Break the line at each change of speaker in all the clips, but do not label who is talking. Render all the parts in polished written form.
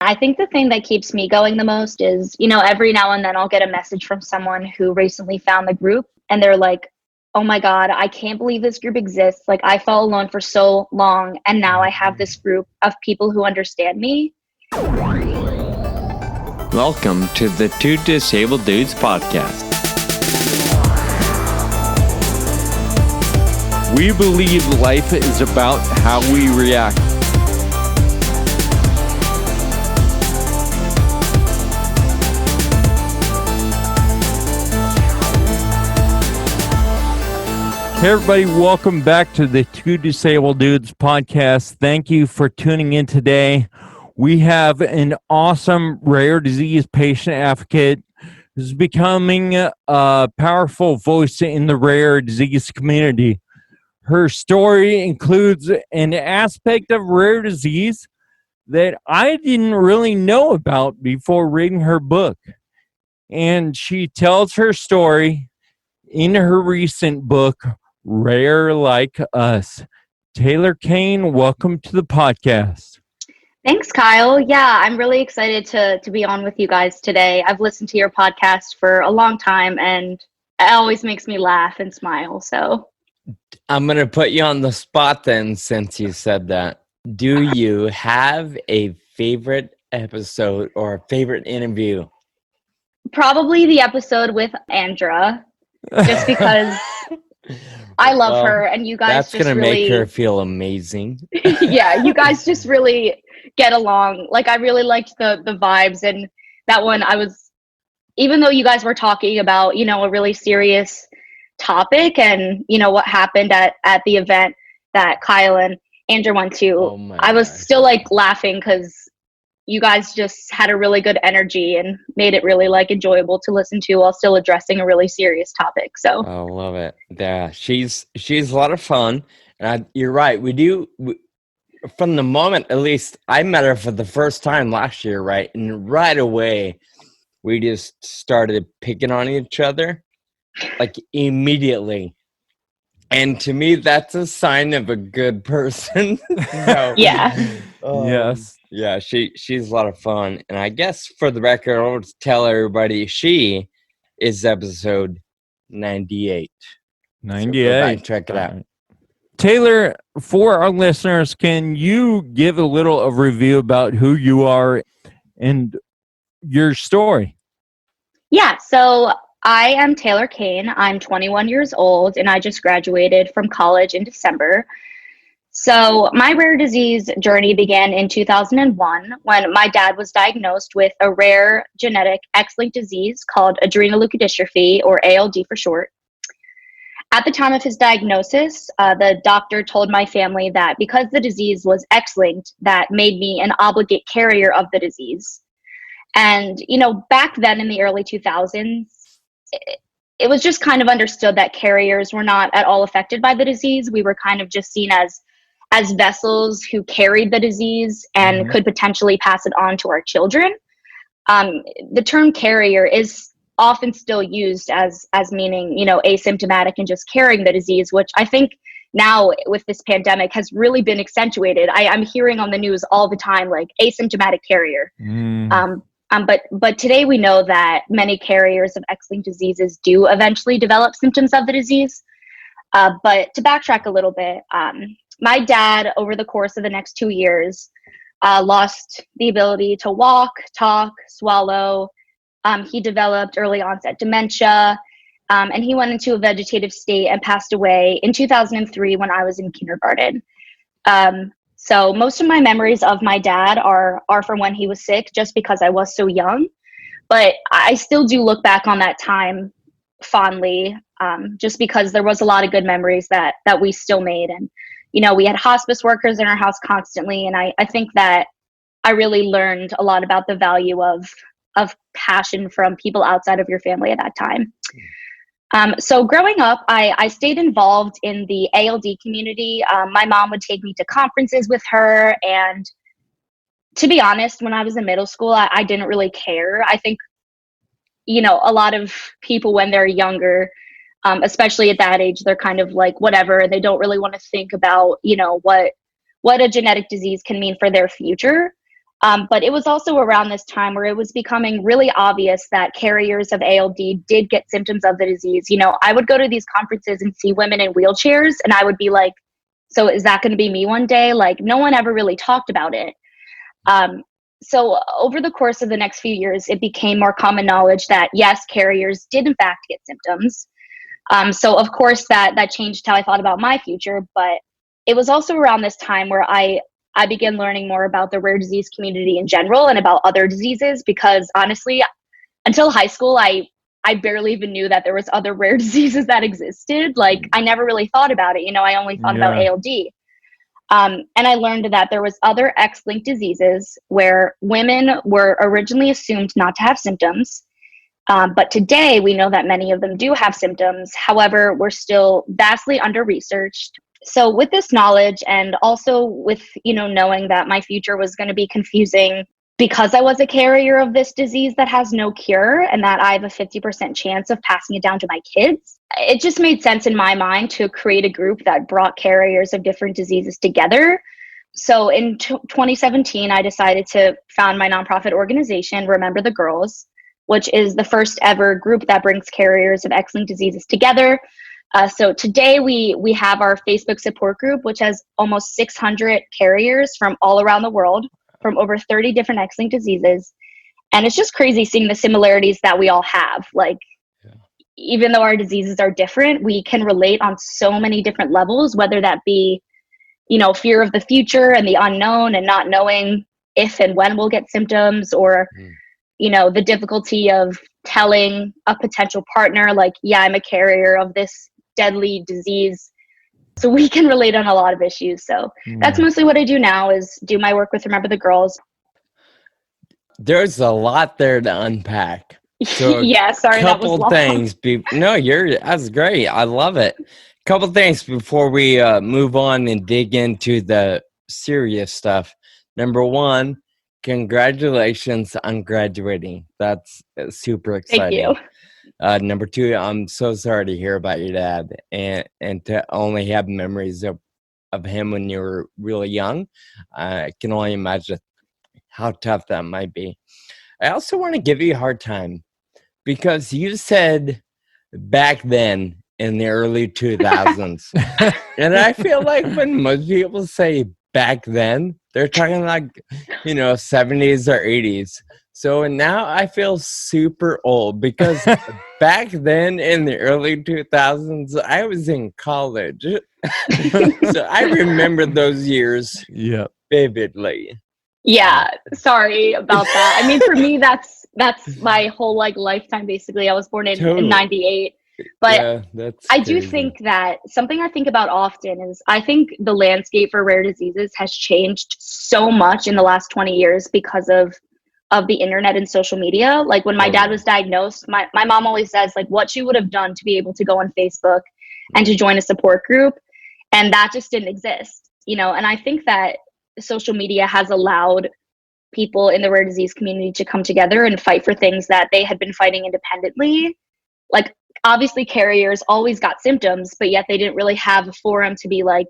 I think the thing that keeps me going the most is, every now and then I'll get a message from someone who recently found the group and they're like, oh my God, I can't believe this group exists. Like, I felt alone for so long, and now I have this group of people who understand me.
Welcome to the Two Disabled Dudes podcast. We believe life is about how we react. Hey everybody, welcome back to the Two Disabled Dudes podcast. Thank you for tuning in today. We have an awesome rare disease patient advocate who's becoming a powerful voice in the rare disease community. Her story includes an aspect of rare disease that I didn't really know about before reading her book. And she tells her story in her recent book, Rare Like Us. Taylor Kane, welcome to the podcast.
Thanks, Kyle. Yeah, I'm really excited to be on with you guys today. I've listened to your podcast for a long time, and it always makes me laugh and smile. So
I'm going to put you on the spot then, since you said that. Do you have a favorite episode or a favorite interview?
Probably the episode with Andra, just because I love her, and you guys
that's
just
gonna
really
make her feel amazing.
Yeah, you guys just really get along. Like, I really liked the vibes, and that one even though you guys were talking about, a really serious topic and, what happened at the event that Kyle and Andrew went to, I was still laughing because you guys just had a really good energy and made it really enjoyable to listen to while still addressing a really serious topic. So
I love it. Yeah, she's a lot of fun, and you're right. From the moment, at least, I met her for the first time last year, right? And right away, we just started picking on each other, immediately. And to me, that's a sign of a good person.
Yeah.
Yes.
Yeah, she's a lot of fun. And I guess for the record, I'll tell everybody she is episode 98.
98.
So go back, check it out.
Taylor, for our listeners, can you give a little of review about who you are and your story?
Yeah, so I am Taylor Kane. I'm 21 years old, and I just graduated from college in December. So my rare disease journey began in 2001 when my dad was diagnosed with a rare genetic X-linked disease called Adrenoleukodystrophy, or ALD for short. At the time of his diagnosis, the doctor told my family that because the disease was X-linked, that made me an obligate carrier of the disease. And, back then in the early 2000s, it was just kind of understood that carriers were not at all affected by the disease. We were kind of just seen as vessels who carried the disease and could potentially pass it on to our children. The term carrier is often still used as meaning, asymptomatic and just carrying the disease, which I think now with this pandemic has really been accentuated. I'm hearing on the news all the time, asymptomatic carrier. But today we know that many carriers of X-linked diseases do eventually develop symptoms of the disease. But to backtrack a little bit, my dad, over the course of the next 2 years, lost the ability to walk, talk, swallow. He developed early onset dementia, and he went into a vegetative state and passed away in 2003 when I was in kindergarten. So most of my memories of my dad are from when he was sick, just because I was so young. But I still do look back on that time fondly, just because there was a lot of good memories that we still made. And, we had hospice workers in our house constantly. And I think that I really learned a lot about the value of passion from people outside of your family at that time. So growing up, I stayed involved in the ALD community. My mom would take me to conferences with her. And to be honest, when I was in middle school, I didn't really care. I think, a lot of people when they're younger, especially at that age, they're kind of whatever. They don't really want to think about, what a genetic disease can mean for their future. But it was also around this time where it was becoming really obvious that carriers of ALD did get symptoms of the disease. You know, I would go to these conferences and see women in wheelchairs, and I would be like, so is that going to be me one day? Like, no one ever really talked about it. So over the course of the next few years, it became more common knowledge that yes, carriers did in fact get symptoms. So of course that changed how I thought about my future, but it was also around this time where I began learning more about the rare disease community in general and about other diseases, because honestly, until high school, I barely even knew that there was other rare diseases that existed. Like, I never really thought about it. You know, I only thought about ALD. And I learned that there was other X-linked diseases where women were originally assumed not to have symptoms. But today we know that many of them do have symptoms. However, we're still vastly under-researched. So with this knowledge, and also with, you know, knowing that my future was going to be confusing because I was a carrier of this disease that has no cure, and that I have a 50% chance of passing it down to my kids, it just made sense in my mind to create a group that brought carriers of different diseases together. So in 2017, I decided to found my nonprofit organization, Remember the Girls, which is the first ever group that brings carriers of X-linked diseases together. So today we have our Facebook support group, which has almost 600 carriers from all around the world, from over 30 different X-linked diseases. And it's just crazy seeing the similarities that we all have. Like, even though our diseases are different, we can relate on so many different levels, whether that be, you know, fear of the future and the unknown and not knowing if and when we'll get symptoms, or, you know, the difficulty of telling a potential partner, like, yeah, I'm a carrier of this deadly disease. So we can relate on a lot of issues. So that's mostly what I do now, is do my work with Remember the Girls.
There's a lot there to unpack. So
yeah, sorry, that was long.
Things. That's great. I love it. Couple things before we move on and dig into the serious stuff. Number one, congratulations on graduating. That's super exciting.
Thank you.
Number two, I'm so sorry to hear about your dad, and to only have memories of him when you were really young. I can only imagine how tough that might be. I also want to give you a hard time because you said back then in the early 2000s, and I feel like when most people say back then, they're talking like, you know, 70s or 80s. So now I feel super old because back then in the early 2000s, I was in college. So I remember those years vividly.
Yeah, sorry about that. I mean, for me, that's my whole like lifetime, basically. I was born in 98. But I do think that something I think about often is I think the landscape for rare diseases has changed so much in the last 20 years because of the internet and social media. Like, when my dad was diagnosed, my mom always says, like, what she would have done to be able to go on Facebook and to join a support group. And that just didn't exist, you know? And I think that social media has allowed people in the rare disease community to come together and fight for things that they had been fighting independently. Like, obviously carriers always got symptoms, but yet they didn't really have a forum to be like,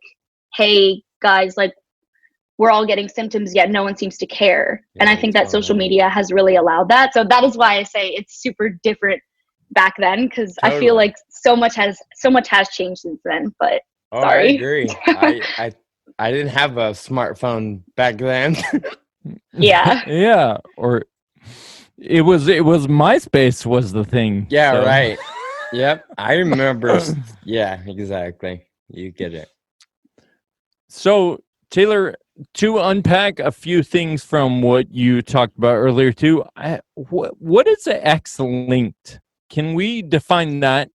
hey guys, like, we're all getting symptoms, yet no one seems to care. And I think that social media has really allowed that. So that is why I say it's super different back then, because I feel like so much has changed since then. But sorry.
I agree. I didn't have a smartphone back then.
Yeah. Or it was MySpace was the thing.
Yeah, so. Right. Yep. I remember. Yeah, exactly. You get it.
So, Taylor, to unpack a few things from what you talked about earlier too, what is an X-linked? Can we define that?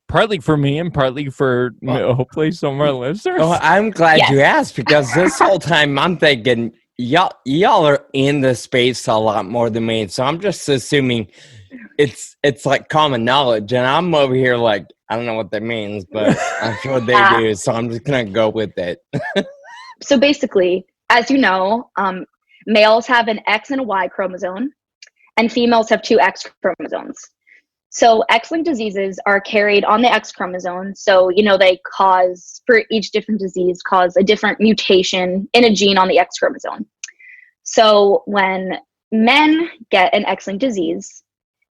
Partly for me and partly for hopefully some of our listeners.
Oh, I'm glad you asked, because this whole time I'm thinking y'all are in the space a lot more than me. So I'm just assuming it's like common knowledge, and I'm over here like, I don't know what that means, but I'm sure they do. So I'm just gonna go with it.
So basically, as you know, males have an X and a Y chromosome, and females have two X chromosomes. So X-linked diseases are carried on the X chromosome. So, you know, they cause, for each different disease, cause a different mutation in a gene on the X chromosome. So when men get an X-linked disease,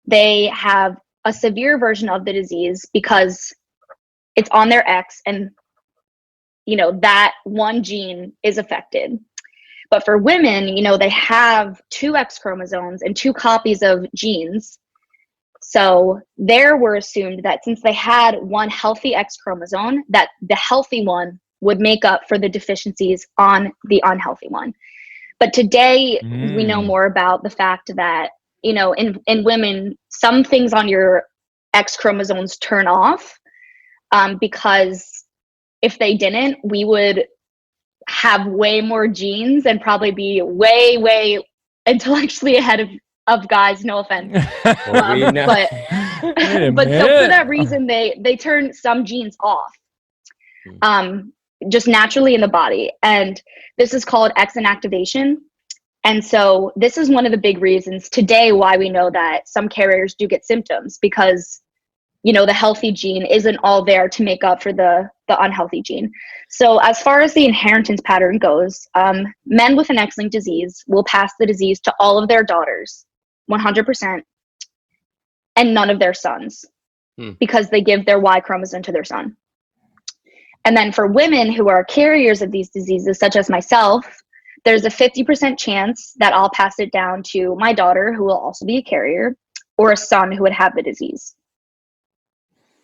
they have a severe version of the disease because it's on their X, and that one gene is affected. But for women, they have two X chromosomes and two copies of genes. So there were assumed that since they had one healthy X chromosome, that the healthy one would make up for the deficiencies on the unhealthy one. But today we know more about the fact that, in women, some things on your X chromosomes turn off, because if they didn't, we would have way more genes and probably be way, way intellectually ahead of guys. No offense. But so for that reason, they turn some genes off, just naturally in the body. And this is called X inactivation. And so this is one of the big reasons today why we know that some carriers do get symptoms, because the healthy gene isn't all there to make up for the unhealthy gene. So as far as the inheritance pattern goes, men with an X-linked disease will pass the disease to all of their daughters, 100%, and none of their sons, because they give their Y chromosome to their son. And then for women who are carriers of these diseases, such as myself, there's a 50% chance that I'll pass it down to my daughter, who will also be a carrier, or a son who would have the disease.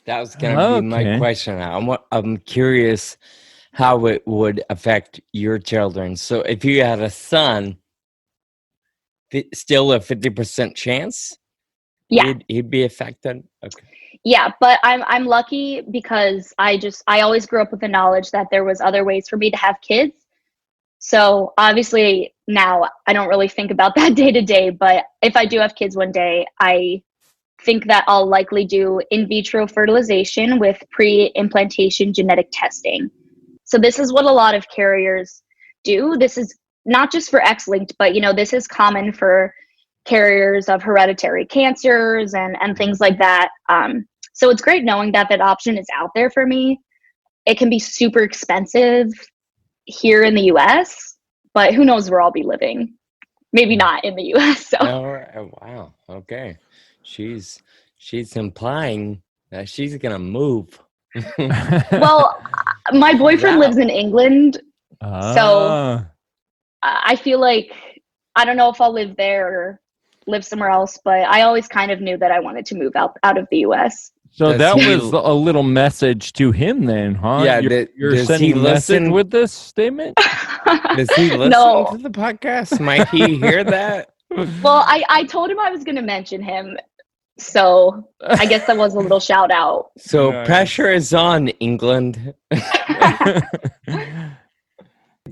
That was going to be my question. I'm curious how it would affect your children. So if you had a son, still a 50% chance?
Yeah.
He'd be affected? Okay.
Yeah, but I'm lucky because I always grew up with the knowledge that there was other ways for me to have kids. So obviously now I don't really think about that day to day, but if I do have kids one day, I think that I'll likely do in vitro fertilization with pre-implantation genetic testing. So this is what a lot of carriers do. This is not just for X-linked, but this is common for carriers of hereditary cancers and things like that. So it's great knowing that option is out there for me. It can be super expensive here in the US, but who knows where I'll be living. Maybe not in the US. So.
Oh, wow. Okay. She's implying that she's gonna move.
Well, my boyfriend lives in England, so I feel like I don't know if I'll live there or live somewhere else, but I always kind of knew that I wanted to move out of the US.
So that was a little message to him then, huh?
Yeah,
you're sending a message with this statement?
Does he listen to the podcast? Might he hear that?
Well, I told him I was going to mention him, so I guess that was a little shout out.
So pressure is on, England.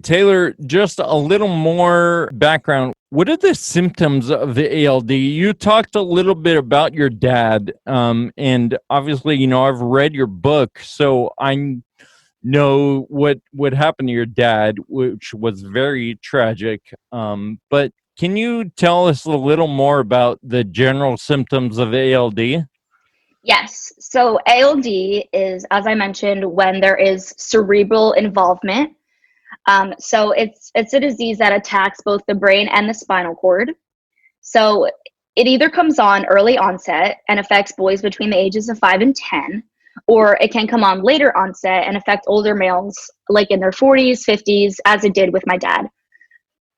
Taylor, just a little more background. What are the symptoms of the ALD? You talked a little bit about your dad, and obviously, I've read your book, so I know what happened to your dad, which was very tragic. But can you tell us a little more about the general symptoms of ALD?
Yes. So ALD is, as I mentioned, when there is cerebral involvement. So it's a disease that attacks both the brain and the spinal cord. So it either comes on early onset and affects boys between the ages of 5 and 10, or it can come on later onset and affect older males like in their 40s, 50s, as it did with my dad.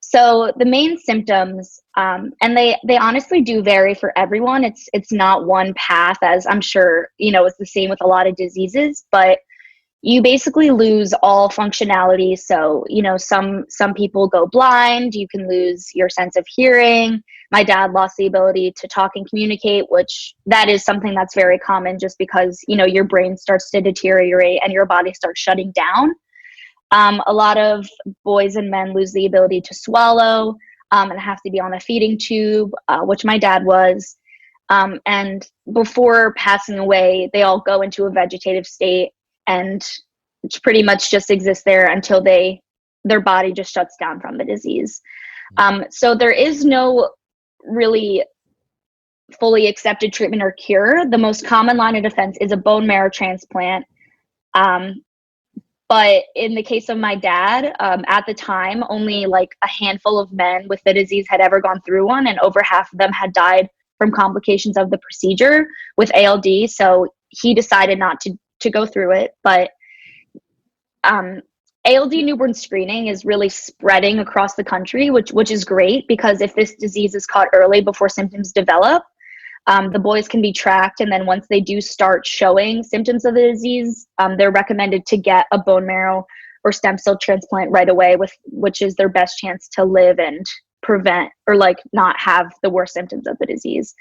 So the main symptoms, and they honestly do vary for everyone. It's not one path, as I'm sure, it's the same with a lot of diseases, but you basically lose all functionality. So, some people go blind, you can lose your sense of hearing. My dad lost the ability to talk and communicate, which that is something that's very common just because, your brain starts to deteriorate and your body starts shutting down. A lot of boys and men lose the ability to swallow and have to be on a feeding tube, which my dad was. And before passing away, they all go into a vegetative state and pretty much just exist there until their body just shuts down from the disease. So there is no really fully accepted treatment or cure. The most common line of defense is a bone marrow transplant. But in the case of my dad, at the time, only like a handful of men with the disease had ever gone through one, and over half of them had died from complications of the procedure with ALD. So he decided not to go through it. But ALD newborn screening is really spreading across the country, which is great, because if this disease is caught early before symptoms develop, the boys can be tracked. And then once they do start showing symptoms of the disease, they're recommended to get a bone marrow or stem cell transplant right away, which is their best chance to live and prevent or like not have the worst symptoms of the disease.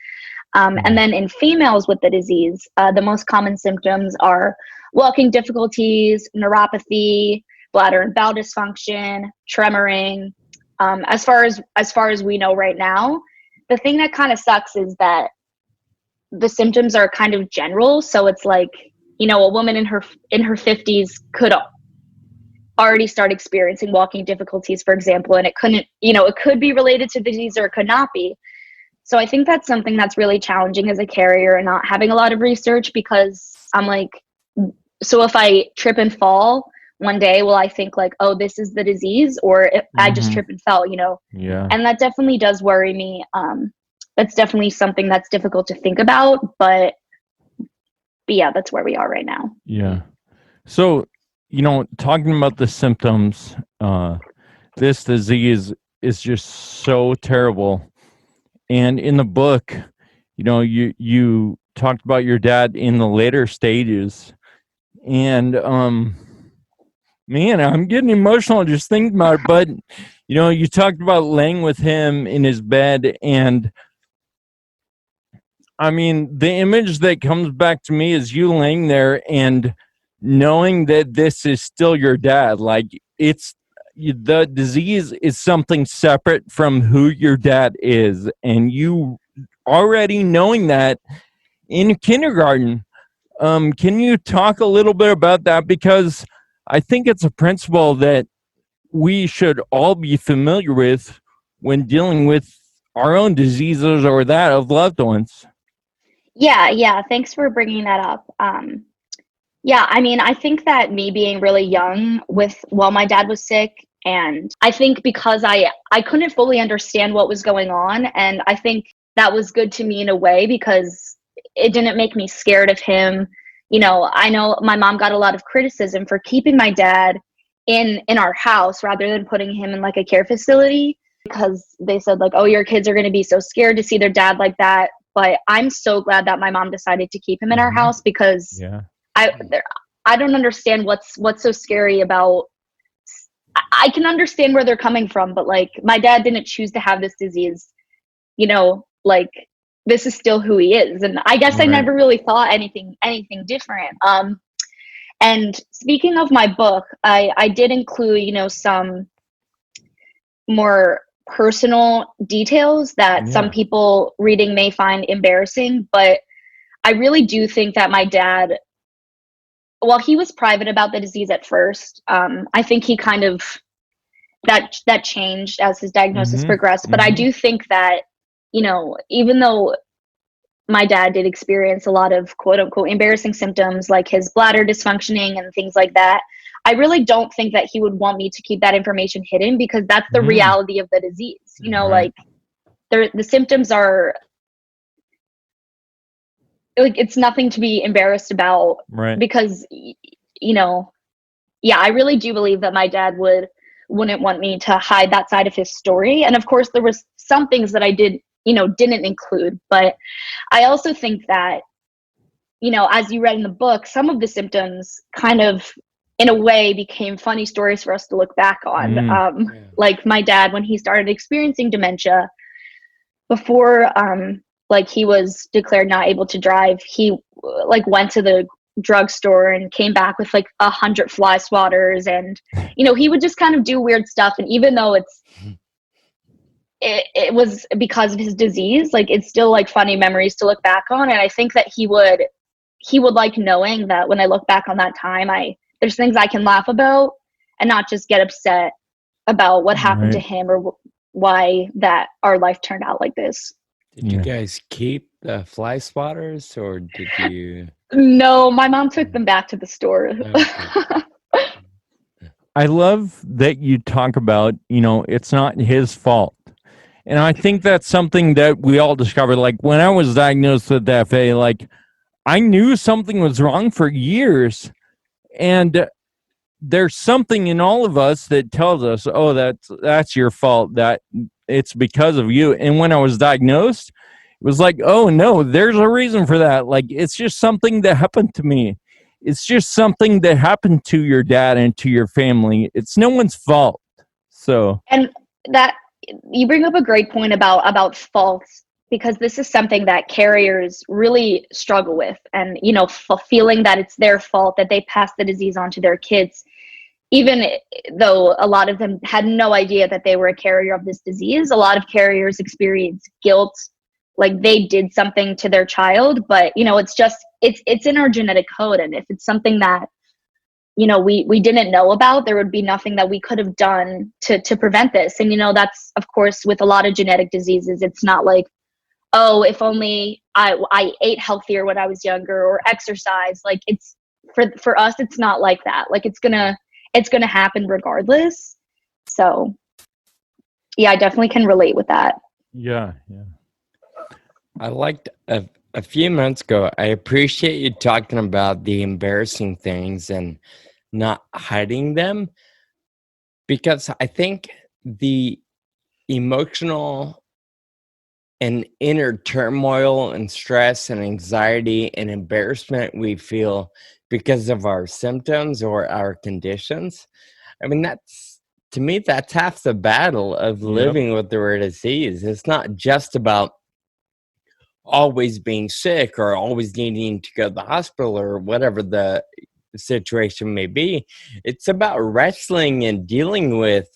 And then in females with the disease, the most common symptoms are walking difficulties, neuropathy, bladder and bowel dysfunction, tremoring. As far as we know right now, the thing that kind of sucks is that the symptoms are kind of general. So it's like, you know, a woman in her 50s could already start experiencing walking difficulties, for example, and it could be related to the disease or it could not be. So I think that's something that's really challenging as a carrier and not having a lot of research, because I'm like, so if I trip and fall one day, will I think like, oh, this is the disease, or if I just trip and fell, you know?
Yeah.
And that definitely does worry me. That's definitely something that's difficult to think about, but yeah, that's where we are right now.
Yeah. So, you know, talking about the symptoms, this disease is just so terrible. And in the book, you know, you talked about your dad in the later stages, and man, I'm getting emotional just thinking about it. But you know, you talked about laying with him in his bed, and I mean, the image that comes back to me is you laying there and knowing that this is still your dad. Like, it's the disease is something separate from who your dad is, and you already knowing that in kindergarten. Can you talk a little bit about that? Because I think it's a principle that we should all be familiar with when dealing with our own diseases or that of loved ones.
Yeah. Thanks for bringing that up. Yeah, I mean, I think that me being really young while my dad was sick, and I think because I couldn't fully understand what was going on, and I think that was good to me in a way because it didn't make me scared of him. You know, I know my mom got a lot of criticism for keeping my dad in our house rather than putting him in like a care facility, because they said like, oh, your kids are going to be so scared to see their dad like that. But I'm so glad that my mom decided to keep him in our house, because I don't understand what's so scary about. I can understand where they're coming from, but like, my dad didn't choose to have this disease, you know, like, this is still who he is. And I guess I never really thought anything different. And speaking of my book, I did include, you know, some more personal details that some people reading may find embarrassing, but I really do think that my dad, while he was private about the disease at first, I think he kind of that changed as his diagnosis progressed. But I do think that, you know, even though my dad did experience a lot of quote unquote embarrassing symptoms like his bladder dysfunctioning and things like that, I really don't think that he would want me to keep that information hidden, because that's the reality of the disease. You know, like the symptoms are like, it's nothing to be embarrassed about, because, you know, I really do believe that my dad wouldn't want me to hide that side of his story. And of course there was some things that I didn't include, but I also think that, you know, as you read in the book, some of the symptoms kind of in a way became funny stories for us to look back on. Like my dad, when he started experiencing dementia, before like he was declared not able to drive, he like went to the drugstore and came back with like 100 fly swatters, and you know, he would just kind of do weird stuff. And even though it was because of his disease, like, it's still like funny memories to look back on. And I think that he would like knowing that when I look back on that time, there's things I can laugh about and not just get upset about what happened to him or why that our life turned out like this.
Did you guys keep the fly swatters, or did you?
No, my mom took them back to the store.
Okay.
I love that you talk about, it's not his fault. And I think that's something that we all discovered. Like when I was diagnosed with FA, like I knew something was wrong for years. And there's something in all of us that tells us, oh, that's your fault, that it's because of you. And when I was diagnosed, it was like, oh no, there's a reason for that. Like it's just something that happened to me. It's just something that happened to your dad and to your family. It's no one's fault. So
And that you bring up a great point about faults, because this is something that carriers really struggle with, and feeling that it's their fault that they pass the disease on to their kids, even though a lot of them had no idea that they were a carrier of this disease. A lot of carriers experience guilt, like they did something to their child, but it's in our genetic code. And if it's something that we didn't know about, there would be nothing that we could have done to prevent this. And that's, of course, with a lot of genetic diseases, it's not like, oh, if only I ate healthier when I was younger or exercise. Like it's for us, it's not like that. Like it's gonna happen regardless. So yeah, I definitely can relate with that.
yeah.
I liked a few months ago, I appreciate you talking about the embarrassing things and not hiding them, because I think the emotional and inner turmoil and stress and anxiety and embarrassment we feel because of our symptoms or our conditions, I mean, to me, that's half the battle of living with the rare disease. It's not just about always being sick or always needing to go to the hospital or whatever the situation may be. It's about wrestling and dealing with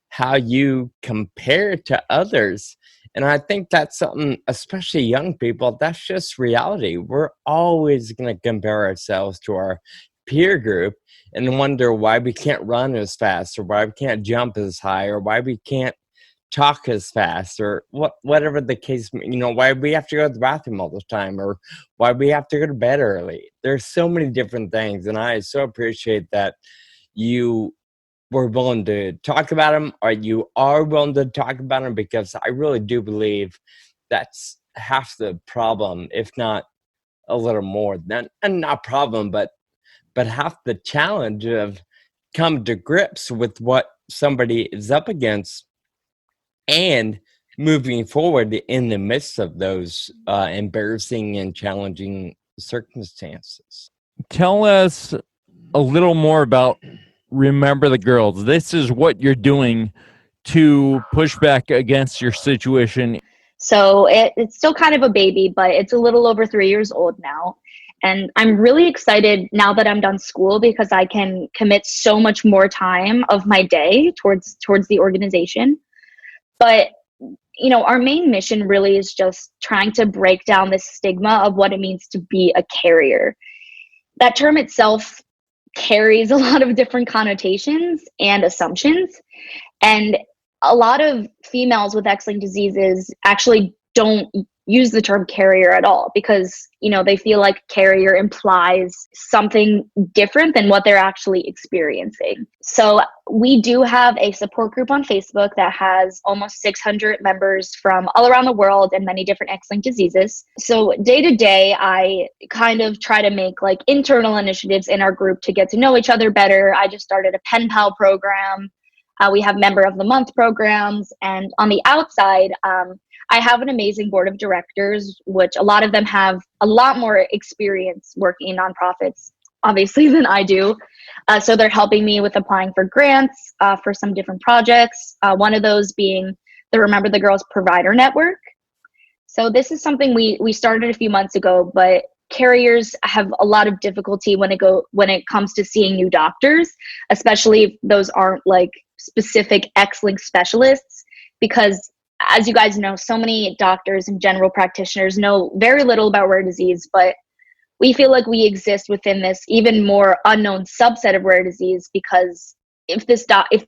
how you compare to others. And I think that's something, especially young people, that's just reality. We're always going to compare ourselves to our peer group and wonder why we can't run as fast, or why we can't jump as high, or why we can't talk as fast, or whatever the case, why we have to go to the bathroom all the time, or why we have to go to bed early. There's so many different things, and I so appreciate that you were willing to talk about them, or you are willing to talk about them, because I really do believe that's half the problem, if not a little more than, and not problem, but half the challenge of come to grips with what somebody is up against and moving forward in the midst of those embarrassing and challenging circumstances.
Tell us a little more about Remember the Girls. This is what you're doing to push back against your situation.
So it's still kind of a baby, but it's a little over 3 years old now. And I'm really excited now that I'm done school, because I can commit so much more time of my day towards the organization. But our main mission really is just trying to break down this stigma of what it means to be a carrier. That term itself carries a lot of different connotations and assumptions. And a lot of females with X-linked diseases actually don't use the term carrier at all, because they feel like carrier implies something different than what they're actually experiencing. So we do have a support group on Facebook that has almost 600 members from all around the world and many different X-linked diseases. So day to day, I kind of try to make like internal initiatives in our group to get to know each other better. I just started a pen pal program. We have member of the month programs, and on the outside, I have an amazing board of directors, which a lot of them have a lot more experience working in nonprofits, obviously, than I do. So they're helping me with applying for grants for some different projects. One of those being the Remember the Girls Provider Network. So this is something we started a few months ago, but carriers have a lot of difficulty when it comes to seeing new doctors, especially if those aren't like specific X-linked specialists, because as you guys know, so many doctors and general practitioners know very little about rare disease, but we feel like we exist within this even more unknown subset of rare disease, because if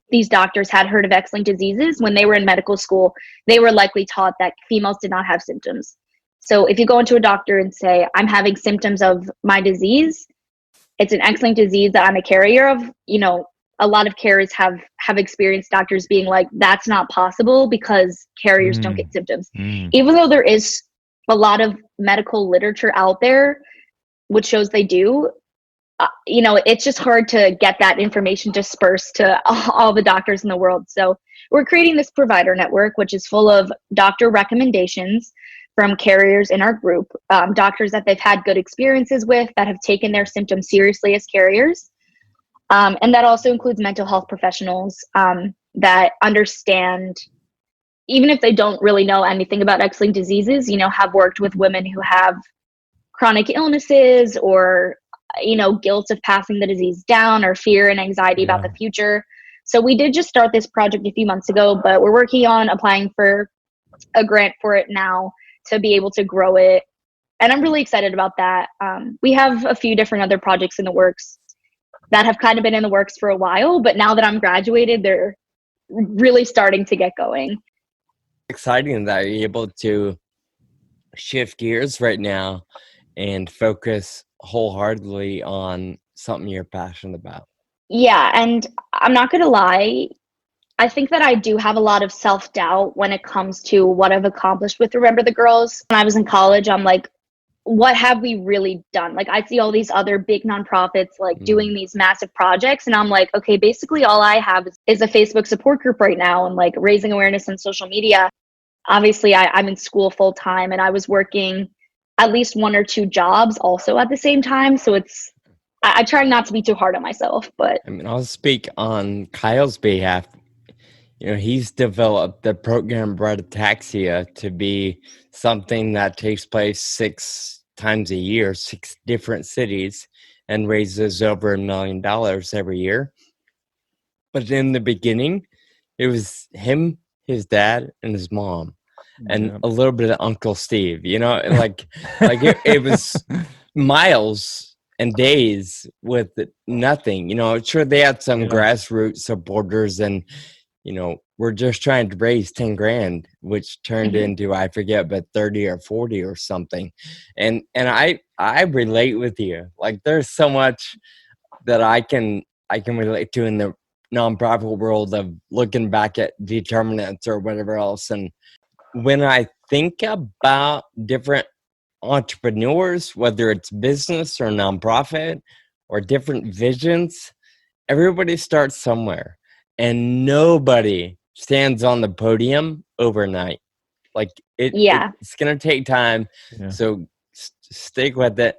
these doctors had heard of X-linked diseases when they were in medical school, they were likely taught that females did not have symptoms. So if you go into a doctor and say, I'm having symptoms of my disease, it's an X-linked disease that I'm a carrier of, a lot of carriers have experienced doctors being like, that's not possible because carriers don't get symptoms. Even though there is a lot of medical literature out there which shows they do, it's just hard to get that information dispersed to all the doctors in the world. So we're creating this provider network, which is full of doctor recommendations from carriers in our group, doctors that they've had good experiences with, that have taken their symptoms seriously as carriers. And that also includes mental health professionals that understand, even if they don't really know anything about X-linked diseases, have worked with women who have chronic illnesses or, guilt of passing the disease down or fear and anxiety about the future. So we did just start this project a few months ago, but we're working on applying for a grant for it now to be able to grow it. And I'm really excited about that. We have a few different other projects in the works that have kind of been in the works for a while, but now that I'm graduated, they're really starting to get going.
Exciting that you're able to shift gears right now and focus wholeheartedly on something you're passionate about.
Yeah, and I'm not going to lie, I think that I do have a lot of self-doubt when it comes to what I've accomplished with Remember the Girls. When I was in college, I'm like, what have we really done? Like, I see all these other big nonprofits like doing these massive projects, and I'm like, okay, basically all I have is a Facebook support group right now and like raising awareness on social media. Obviously, I'm in school full time, and I was working at least 1 or 2 jobs also at the same time. So I try not to be too hard on myself, but
I mean, I'll speak on Kyle's behalf. He's developed the program Ataxia to be something that takes place 6 times a year, 6 different cities, and raises over $1 million every year. But in the beginning, it was him, his dad, and his mom, and a little bit of Uncle Steve. Like it was miles and days with nothing. Sure, they had some grassroots supporters, and we're just trying to raise 10 grand, which turned into, I forget, but 30 or 40 or something. And I relate with you. Like, there's so much that I can relate to in the nonprofit world of looking back at determinants or whatever else. And when I think about different entrepreneurs, whether it's business or nonprofit or different visions, everybody starts somewhere. And nobody stands on the podium overnight. Like it's going to take time. Yeah. So stick with it.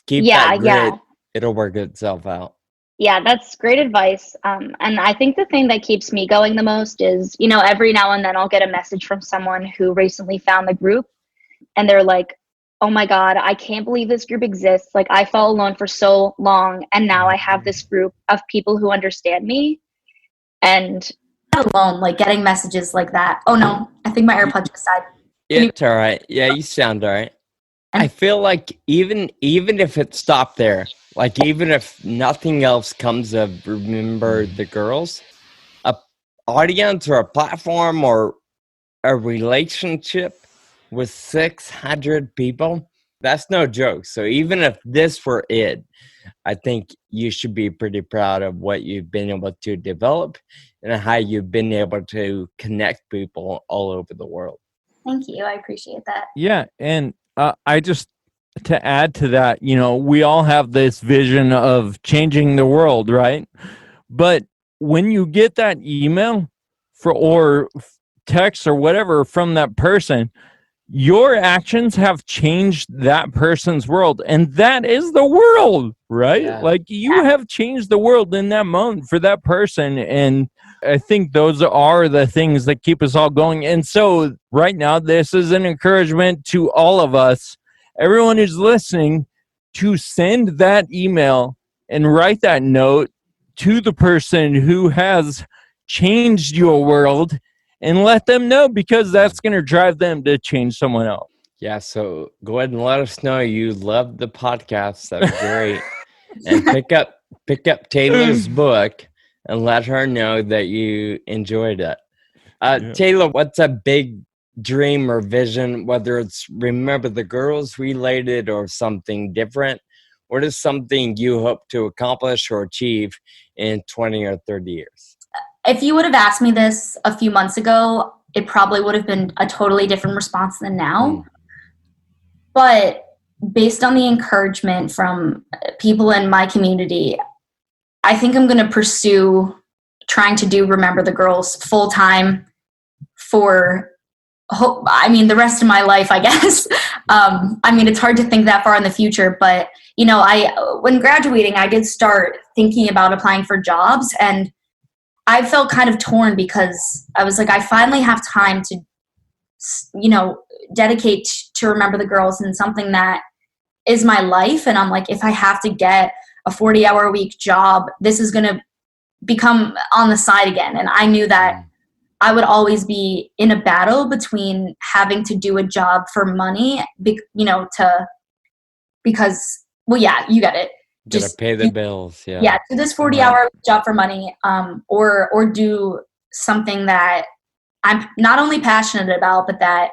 Keep that grit. Yeah. It'll work itself out.
Yeah, that's great advice. And I think the thing that keeps me going the most is, every now and then I'll get a message from someone who recently found the group, and they're like, oh my God, I can't believe this group exists. Like, I felt alone for so long, and now I have this group of people who understand me. And alone, like getting messages like that. Oh no, I think my AirPods just died.
It's all right. Yeah, you sound all right. I feel like even if it stopped there, like even if nothing else comes of Remember the Girls, a audience or a platform or a relationship with 600 people, that's no joke. So even if this were it, I think you should be pretty proud of what you've been able to develop and how you've been able to connect people all over the world.
Thank you. I appreciate that.
Yeah. And I just, to add to that, we all have this vision of changing the world, right? But when you get that email or text or whatever from that person, your actions have changed that person's world, and that is the world, right? Yeah. Like, you have changed the world in that moment for that person, and I think those are the things that keep us all going. And so right now, this is an encouragement to all of us, everyone who's listening, to send that email and write that note to the person who has changed your world, and let them know, because that's going to drive them to change someone else.
Yeah, so go ahead and let us know you love the podcast. That'd be great. And pick up Taylor's book and let her know that you enjoyed it. Taylor, what's a big dream or vision, whether it's Remember the Girls related or something different? What is something you hope to accomplish or achieve in 20 or 30 years?
If you would have asked me this a few months ago, it probably would have been a totally different response than now. But based on the encouragement from people in my community, I think I'm going to pursue trying to do Remember the Girls full time for the rest of my life, I guess. It's hard to think that far in the future, but when graduating, I did start thinking about applying for jobs, and I felt kind of torn because I was like, I finally have time to, dedicate to Remember the Girls and something that is my life. And I'm like, if I have to get a 40-hour-a-week job, this is going to become on the side again. And I knew that I would always be in a battle between having to do a job for money, because, you get it.
Just pay the bills. Yeah.
Yeah. Do this 40-hour job for money, or do something that I'm not only passionate about, but that,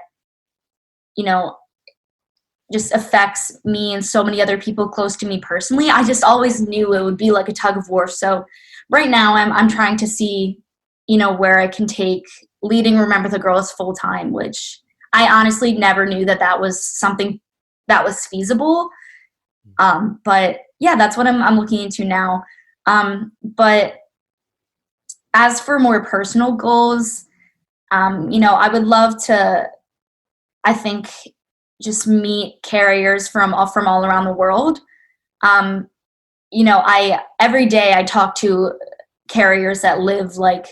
just affects me and so many other people close to me personally. I just always knew it would be like a tug of war. So right now I'm trying to see, where I can take leading Remember the Girls full time, which I honestly never knew that was something that was feasible. But yeah, that's what I'm looking into now. But as for more personal goals, I would love to, I think, just meet carriers from all around the world. Every day I talk to carriers that live like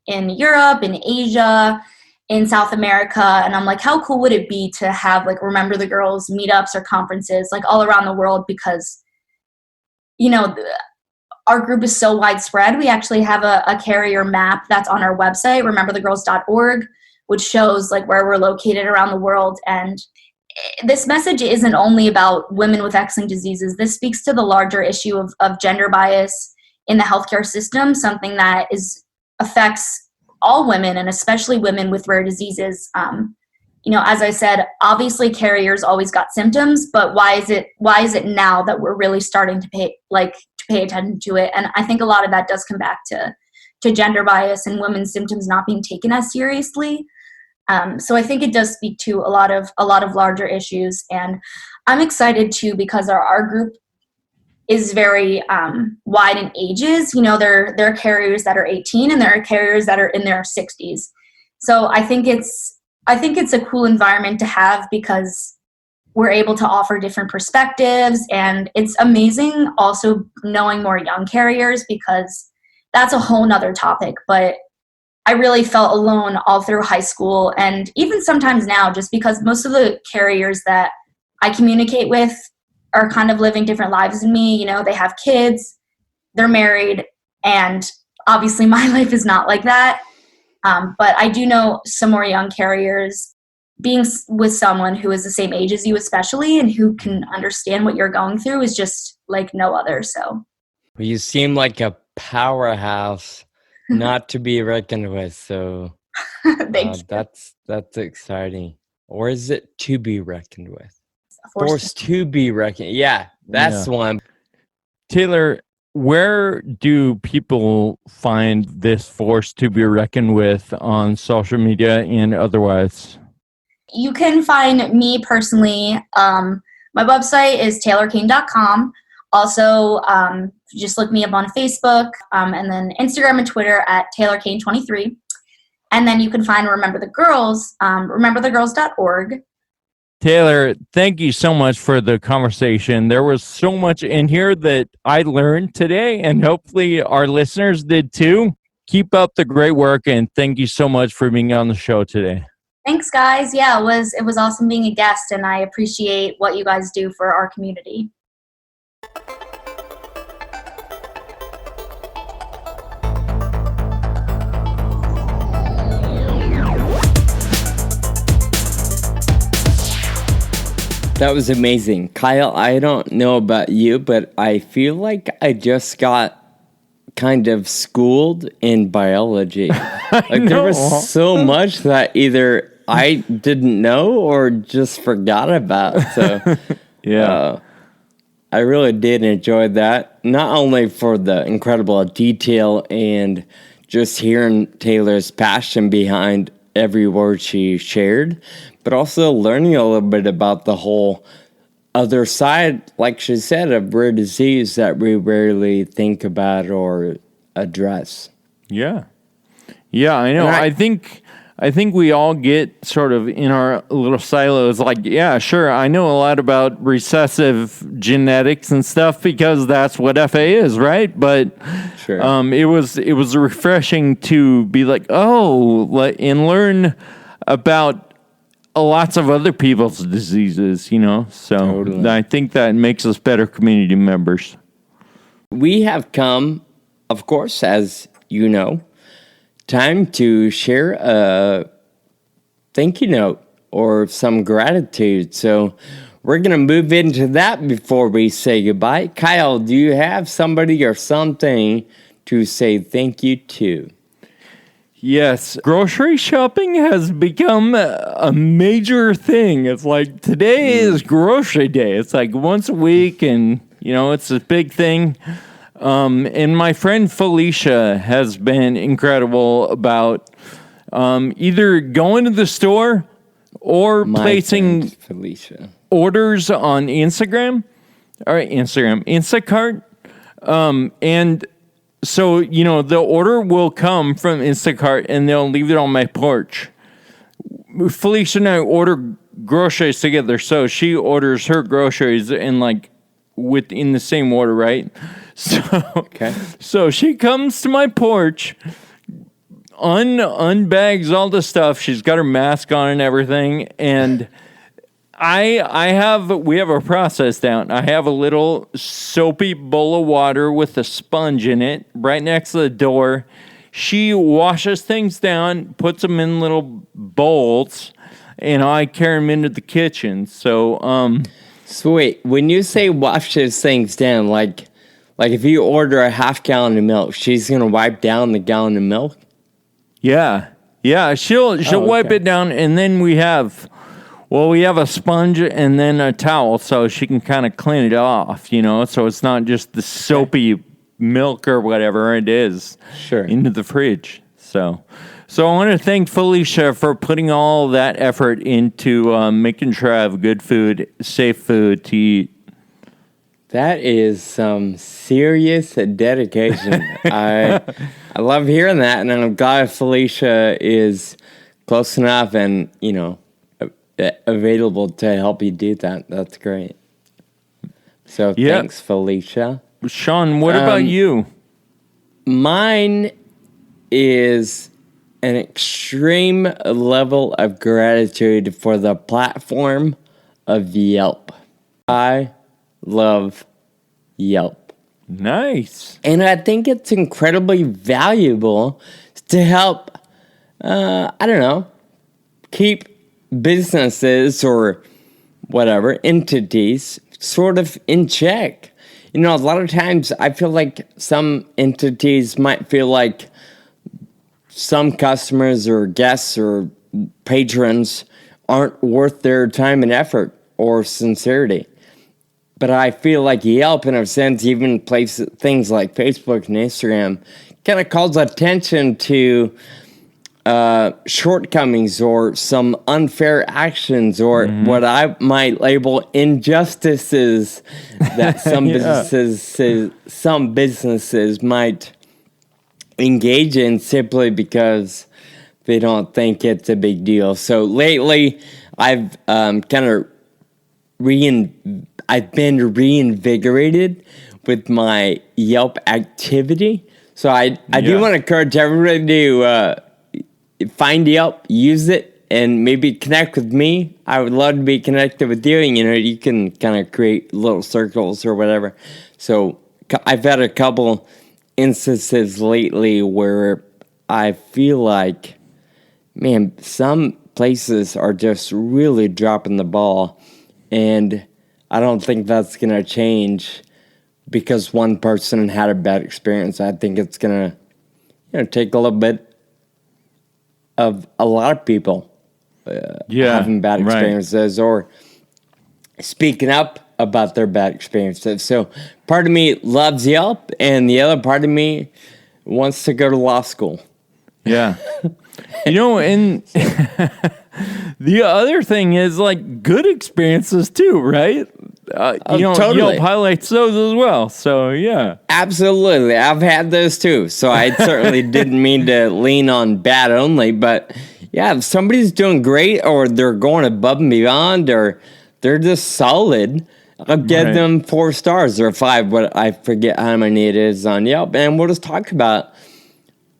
in Europe, in Asia, in South America, and I'm like, how cool would it be to have like Remember the Girls meetups or conferences like all around the world? Because our group is so widespread. We actually have a carrier map that's on our website, rememberthegirls.org, which shows like where we're located around the world. And this message isn't only about women with X-linked diseases. This speaks to the larger issue of gender bias in the healthcare system, something that affects all women, and especially women with rare diseases. As I said, obviously carriers always got symptoms, but why is it now that we're really starting to pay attention to it? And I think a lot of that does come back to gender bias and women's symptoms not being taken as seriously. So I think it does speak to a lot of larger issues, and I'm excited too because our group is very wide in ages. There are carriers that are 18 and there are carriers that are in their 60s. So I think it's a cool environment to have because we're able to offer different perspectives, and it's amazing also knowing more young carriers because that's a whole nother topic. But I really felt alone all through high school, and even sometimes now, just because most of the carriers that I communicate with are kind of living different lives than me. They have kids, they're married, and obviously my life is not like that. But I do know some more young carriers. Being with someone who is the same age as you, especially, and who can understand what you're going through, is just like no other. So
you seem like a powerhouse, not to be reckoned with. So that's exciting. Or is it to be reckoned with? Forced to be reckoned. Yeah, that's one.
Taylor, where do people find this force to be reckoned with on social media and otherwise?
You can find me personally. My website is taylorkane.com. Also, just look me up on Facebook, and then Instagram and Twitter at taylorkane23. And then you can find Remember the Girls, rememberthegirls.org.
Taylor, thank you so much for the conversation. There was so much in here that I learned today, and hopefully our listeners did too. Keep up the great work, and thank you so much for being on the show today.
Thanks, guys. Yeah, it was awesome being a guest, and I appreciate what you guys do for our community.
That was amazing. Kyle, I don't know about you, but I feel like I just got kind of schooled in biology. There was so much that either I didn't know or just forgot about. So,
yeah.
I really did enjoy that. Not only for the incredible detail and just hearing Taylor's passion behind every word she shared, but also learning a little bit about the whole other side, like she said, of rare disease that we rarely think about or address.
Yeah. Yeah, I know. I think we all get sort of in our little silos like, yeah, sure, I know a lot about recessive genetics and stuff because that's what FA is, right? But
Sure.
it was refreshing to be like, and learn about lots of other people's diseases, you know? So
Totally.
I think that makes us better community members.
We have come, of course, as you know, time to share a thank you note or some gratitude. So we're going to move into that before we say goodbye. Kyle, do you have somebody or something to say thank you to?
Yes, grocery shopping has become a major thing. It's like today is grocery day. It's like once a week, and you know it's a big thing. And my friend Felicia has been incredible about either going to the store or placing
Felicia
orders on Instagram Instacart, and. So, you know, the order will come from Instacart and they'll leave it on my porch. Felicia and I order groceries together. So she orders her groceries and like within the same order, right? So,
Okay.
So she comes to my porch, unbags all the stuff. She's got her mask on and everything. And we have a process down. I have a little soapy bowl of water with a sponge in it right next to the door. She washes things down, puts them in little bowls, and I carry them into the kitchen. So,
Sweet. When you say washes things down, like if you order a half gallon of milk, she's gonna wipe down the gallon of milk.
yeah, she'll wipe it down, and then we have a sponge and then a towel so she can kind of clean it off, you know, so it's not just the soapy milk or whatever it is into the fridge. So I want to thank Felicia for putting all that effort into making sure I have good food, safe food to eat.
That is some serious dedication. I love hearing that, and I'm glad Felicia is close enough and, you know, available to help you do that. That's great. So thanks, Felicia.
Sean, what about you?
Mine is an extreme level of gratitude for the platform of Yelp. I love Yelp.
Nice.
And I think it's incredibly valuable to help, keep businesses or whatever entities sort of in check. You know, a lot of times I feel like some entities might feel like some customers or guests or patrons aren't worth their time and effort or sincerity. But I feel like Yelp, in a sense, even places, things like Facebook and Instagram, kind of calls attention to shortcomings or some unfair actions or what I might label injustices that some businesses might engage in simply because they don't think it's a big deal. So lately, I've been reinvigorated with my Yelp activity. So I do want to encourage everybody to find Yelp, use it, and maybe connect with me. I would love to be connected with you. And, you know, you can kind of create little circles or whatever. So I've had a couple instances lately where I feel like, man, some places are just really dropping the ball. And I don't think that's going to change because one person had a bad experience. I think it's going to, take a little bit of a lot of people having bad experiences or speaking up about their bad experiences. So part of me loves Yelp, and the other part of me wants to go to law school.
Yeah. And the other thing is like good experiences too, right?
Totally.
Yelp highlights those as well. So yeah.
Absolutely. I've had those too. So I certainly didn't mean to lean on bad only, but yeah, if somebody's doing great or they're going above and beyond or they're just solid, I'll give them 4 stars or 5, but I forget how many it is on Yelp. And we'll just talk about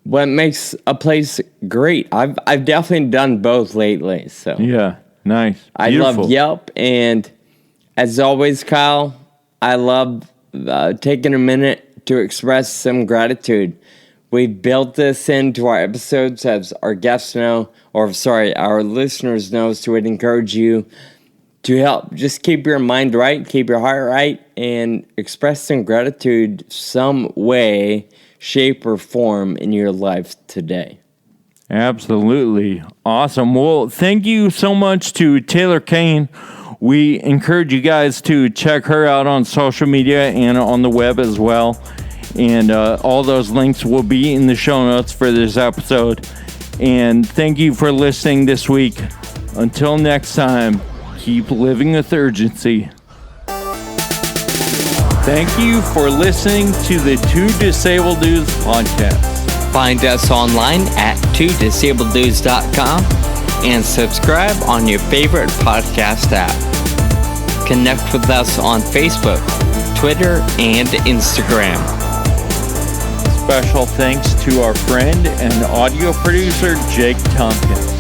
what makes a place great. I've definitely done both lately. So
yeah, nice.
I love Yelp, and as always, Kyle, I love taking a minute to express some gratitude. We've built this into our episodes as our guests know, our listeners know, so we'd encourage you to help. Just keep your mind right, keep your heart right, and express some gratitude some way, shape, or form in your life today.
Absolutely. Awesome. Well, thank you so much to Taylor Kane. We encourage you guys to check her out on social media and on the web as well. And all those links will be in the show notes for this episode. And thank you for listening this week. Until next time, keep living with urgency. Thank you for listening to the Two Disabled Dudes podcast.
Find us online at twodisableddudes.com and subscribe on your favorite podcast app. Connect with us on Facebook, Twitter, and Instagram.
Special thanks to our friend and audio producer, Jake Tompkins.